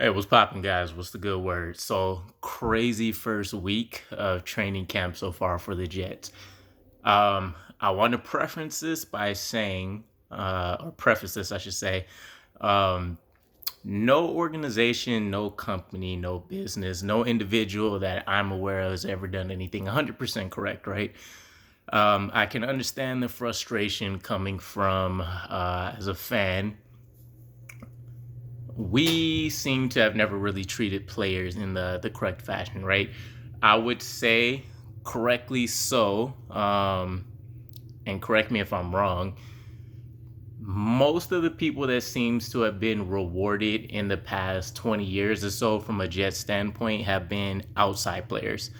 Hey, what's poppin', guys? What's the good word? So crazy first week of training camp so far for the Jets. I want to preference this by saying, or preface this, I should say, um, no organization, no company, no business, no individual that I'm aware of has ever done anything 100% correct, right? I can understand the frustration coming from, as a fan, we seem to have never really treated players in the correct fashion, right? I would say correctly so, and correct me if I'm wrong. Most of the people that seems to have been rewarded in the past 20 years or so from a Jet standpoint have been outside players.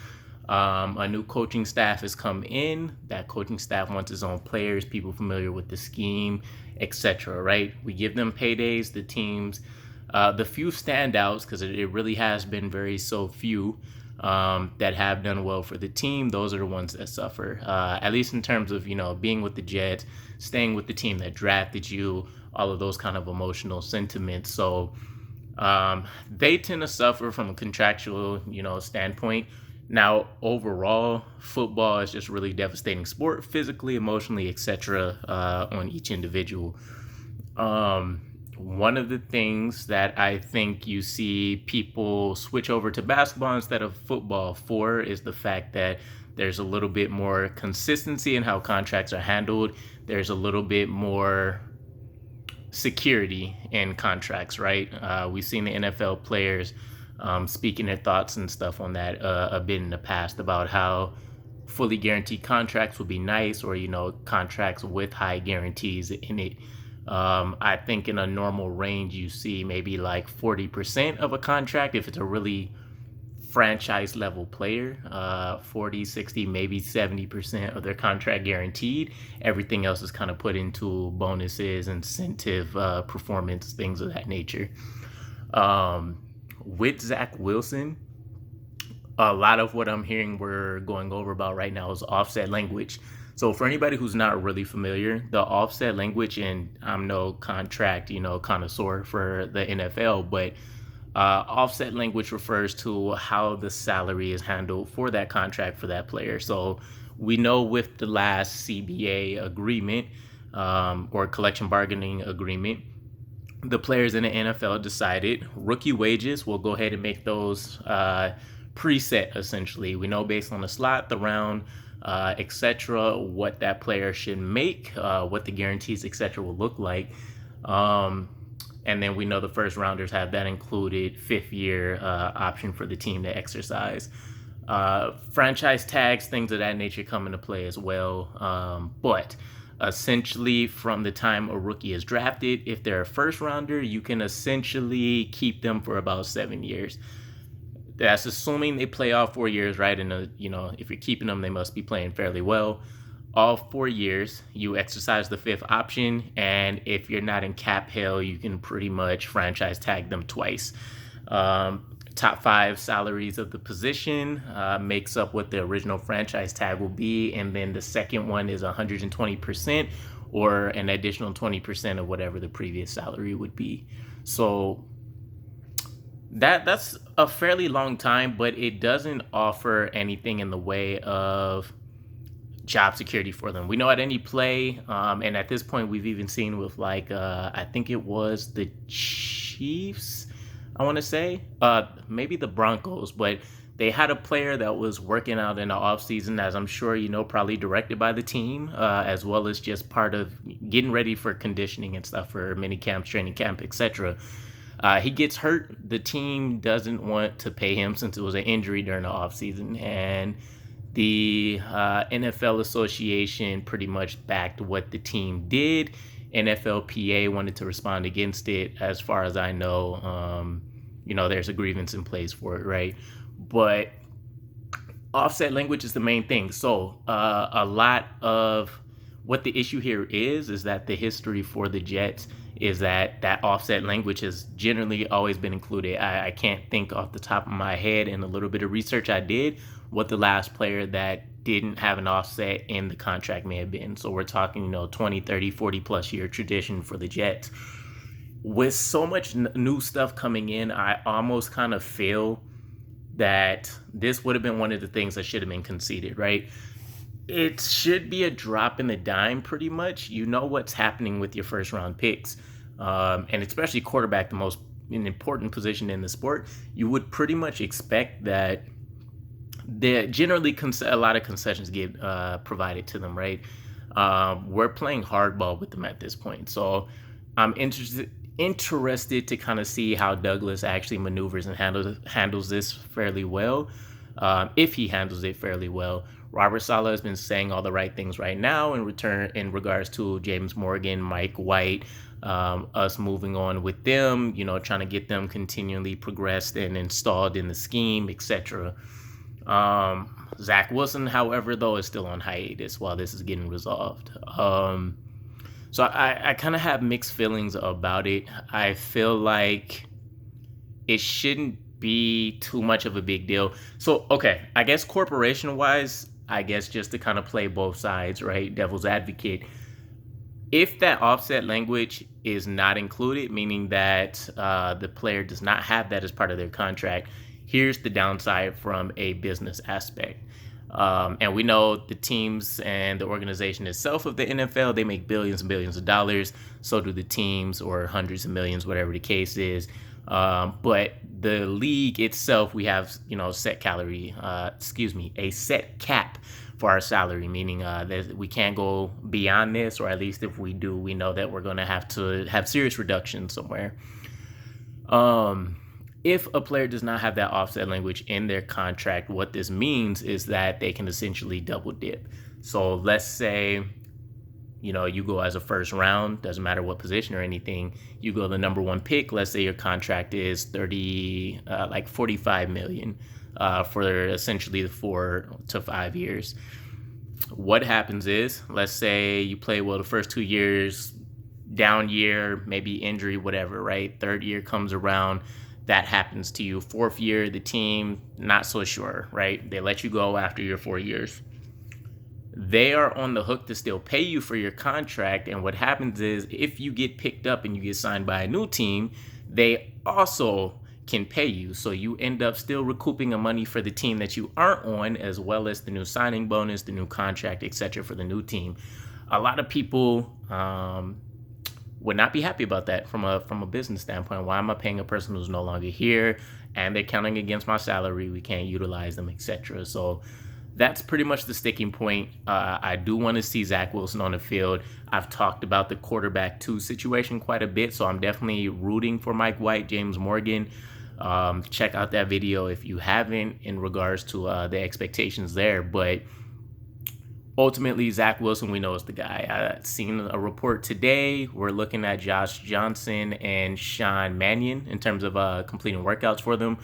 A new coaching staff has come in. That coaching staff wants its own players, people familiar with the scheme, etc. Right? We give them paydays. The teams, the few standouts, because it really has been very so few that have done well for the team. Those are the ones that suffer. At least in terms of being with the Jets, staying with the team that drafted you, all of those kind of emotional sentiments. So they tend to suffer from a contractual, standpoint. Now, overall, football is just really devastating sport, physically, emotionally, etc., on each individual. One of the things that I think you see people switch over to basketball instead of football for is the fact that there's a little bit more consistency in how contracts are handled. There's a little bit more security in contracts, right? We've seen the NFL players speaking their thoughts and stuff on that a bit in the past about how fully guaranteed contracts would be nice, or contracts with high guarantees in it. I think in a normal range you see maybe like 40% of a contract if it's a really franchise level player, 40, 60, maybe 70% of their contract guaranteed. Everything else is kind of put into bonuses, incentive, performance, things of that nature. With Zach Wilson, a lot of what I'm hearing we're going over about right now is offset language. So for anybody who's not really familiar, the offset language, and I'm no contract, connoisseur for the NFL, but offset language refers to how the salary is handled for that contract for that player. So we know with the last CBA agreement, or collection bargaining agreement, the players in the NFL decided rookie wages, will go ahead and make those preset essentially. We know based on the slot, the round, etc., what that player should make, what the guarantees, etc., will look like. And then we know the first rounders have that included fifth year option for the team to exercise. Franchise tags, things of that nature come into play as well. But essentially, from the time a rookie is drafted, if they're a first rounder, you can essentially keep them for about 7 years. That's assuming they play all 4 years, right? And if you're keeping them, they must be playing fairly well. All 4 years, you exercise the fifth option, and if you're not in cap hell, you can pretty much franchise tag them twice. Top five salaries of the position makes up what the original franchise tag will be, and then the second one is 120%, or an additional 20% of whatever the previous salary would be. So that's a fairly long time, but it doesn't offer anything in the way of job security for them. We know at any play, and at this point, we've even seen with I think it was the Chiefs, I want to say, maybe the Broncos, but they had a player that was working out in the offseason, as I'm sure probably directed by the team, as well as just part of getting ready for conditioning and stuff for mini camps, training camp, etc. He gets hurt. The team doesn't want to pay him since it was an injury during the offseason, and the NFL Association pretty much backed what the team did. NFLPA wanted to respond against it. As far as I know, there's a grievance in place for it, right? But offset language is the main thing. So a lot of what the issue here is that the history for the Jets is that offset language has generally always been included. I can't think off the top of my head, in a little bit of research I did, what the last player that didn't have an offset in the contract may have been. So we're talking, 20, 30, 40 plus year tradition for the Jets. with so much new stuff coming in, I almost kind of feel that this would have been one of the things that should have been conceded, right? It should be a drop in the dime, pretty much. You know what's happening with your first round picks, and especially quarterback, the most an important position in the sport. You would pretty much expect that there generally a lot of concessions get provided to them, right? We're playing hardball with them at this point, so I'm interested to kind of see how Douglas actually maneuvers and handles this fairly well. If he handles it fairly well, Robert Saleh has been saying all the right things right now in regards to James Morgan, Mike White, us moving on with them, trying to get them continually progressed and installed in the scheme, etc. Zach Wilson, however, though, is still on hiatus while this is getting resolved. So I kind of have mixed feelings about it. I feel like it shouldn't be too much of a big deal. So, okay, I guess corporation wise, I guess just to kind of play both sides, right? Devil's advocate. If that offset language is not included, meaning that the player does not have that as part of their contract, here's the downside from a business aspect. And we know the teams and the organization itself of the NFL, they make billions and billions of dollars. So do the teams, or hundreds of millions, whatever the case is. But the league itself, we have, a set cap for our salary, meaning that we can't go beyond this, or at least if we do, we know that we're going to have serious reductions somewhere. If a player does not have that offset language in their contract, what this means is that they can essentially double dip. So let's say, you go as a first round, doesn't matter what position or anything, you go the number one pick. Let's say your contract is 45 million for essentially the 4 to 5 years. What happens is, let's say you play well the first 2 years, down year, maybe injury, whatever, right? Third year comes around, that happens to you. Fourth year, the team, not so sure, right? They let you go after your 4 years. They are on the hook to still pay you for your contract. And what happens is, if you get picked up and you get signed by a new team, they also can pay you. So you end up still recouping the money for the team that you aren't on, as well as the new signing bonus, the new contract, etc. for the new team. A lot of people would not be happy about that from a business standpoint. Why am I paying a person who's no longer here, and they're counting against my salary? We can't utilize them, etc. So that's pretty much the sticking point. I do want to see Zach Wilson on the field. I've talked about the quarterback 2 situation quite a bit, so I'm definitely rooting for Mike White, James Morgan. Check out that video if you haven't, in regards to the expectations there. But ultimately, Zach Wilson, we know, is the guy. I've seen a report today. We're looking at Josh Johnson and Sean Mannion in terms of completing workouts for them.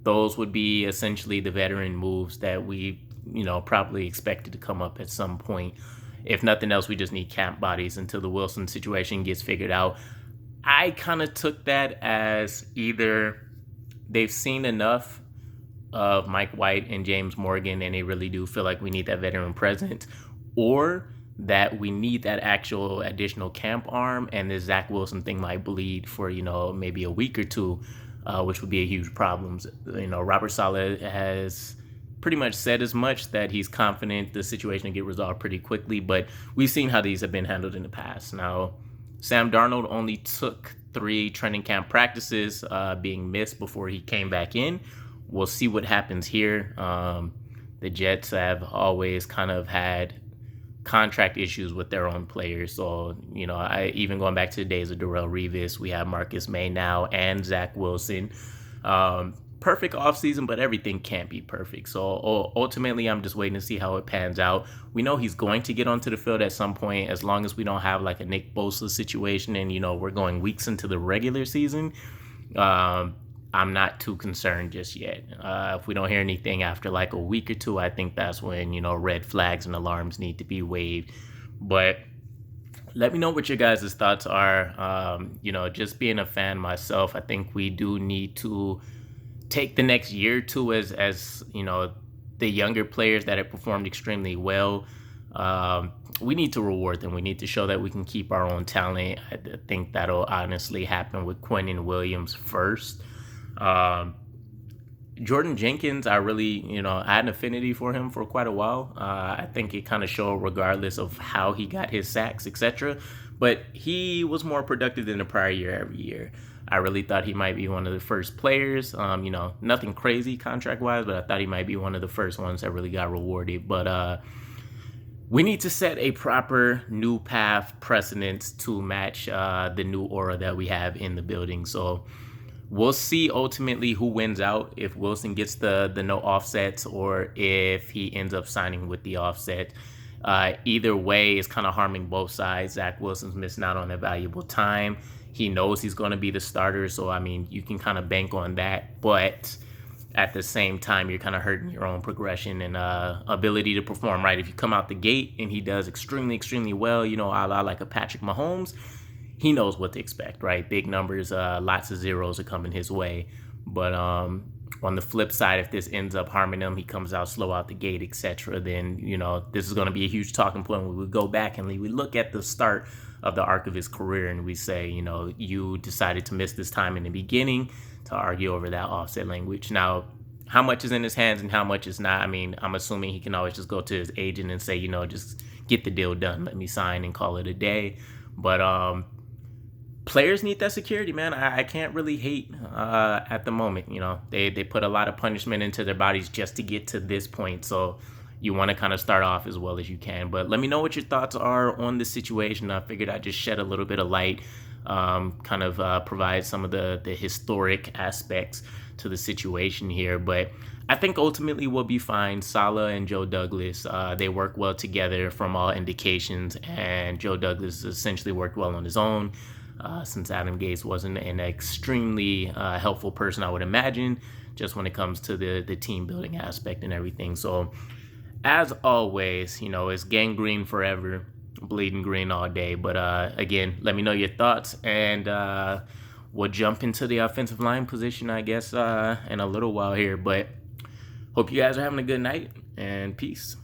Those would be essentially the veteran moves that we, probably expected to come up at some point. If nothing else, we just need camp bodies until the Wilson situation gets figured out. I kind of took that as either they've seen enough of Mike White and James Morgan, and they really do feel like we need that veteran presence, or that we need that actual additional camp arm, and the Zach Wilson thing might bleed for, maybe a week or two, which would be a huge problem. Robert Saleh has pretty much said as much, that he's confident the situation will get resolved pretty quickly, but we've seen how these have been handled in the past. Now, Sam Darnold only took 3 training camp practices being missed before he came back in. We'll see what happens here. The Jets have always kind of had contract issues with their own players. So, I even going back to the days of Darrelle Revis, we have Marcus May now and Zach Wilson. Perfect offseason, but everything can't be perfect. So ultimately, I'm just waiting to see how it pans out. We know he's going to get onto the field at some point, as long as we don't have like a Nick Bosa situation and, we're going weeks into the regular season. I'm not too concerned just yet. If we don't hear anything after like a week or two, I think that's when, red flags and alarms need to be waved. But let me know what your guys' thoughts are. Just being a fan myself, I think we do need to take the next year or two as the younger players that have performed extremely well. we need to reward them. We need to show that we can keep our own talent. I think that'll honestly happen with Quentin Williams first. Um, Jordan Jenkins, I really, I had an affinity for him for quite a while. I think it kind of showed regardless of how he got his sacks, etc. But he was more productive than the prior year every year. I really thought he might be one of the first players. Nothing crazy contract wise, but I thought he might be one of the first ones that really got rewarded. But we need to set a proper new path precedence to match the new aura that we have in the building. So we'll see ultimately who wins out, if Wilson gets the no offsets or if he ends up signing with the offset. Either way is kind of harming both sides. Zach Wilson's missing out on that valuable time. He knows he's going to be the starter, so I mean, you can kind of bank on that. But at the same time, you're kind of hurting your own progression and ability to perform, right? If you come out the gate and he does extremely, extremely well, a la like a Patrick Mahomes, he knows what to expect, right? Big numbers, lots of zeros are coming his way. But on the flip side, if this ends up harming him, he comes out slow out the gate, etc., then, this is going to be a huge talking point when we go back and we look at the start of the arc of his career and we say, you decided to miss this time in the beginning to argue over that offset language. Now, how much is in his hands and how much is not? I mean, I'm assuming he can always just go to his agent and say, just get the deal done. Let me sign and call it a day. But players need that security, man. I can't really hate at the moment. They put a lot of punishment into their bodies just to get to this point. So you want to kind of start off as well as you can. But let me know what your thoughts are on this situation. I figured I'd just shed a little bit of light, provide some of the historic aspects to the situation here. But I think ultimately we'll be fine. Saleh and Joe Douglas, they work well together from all indications. And Joe Douglas essentially worked well on his own. Since Adam Gase wasn't an extremely helpful person, I would imagine, just when it comes to the team building aspect and everything. So, as always, it's gangrene forever, bleeding green all day. But again, let me know your thoughts, and we'll jump into the offensive line position, I guess, in a little while here. But hope you guys are having a good night, and peace.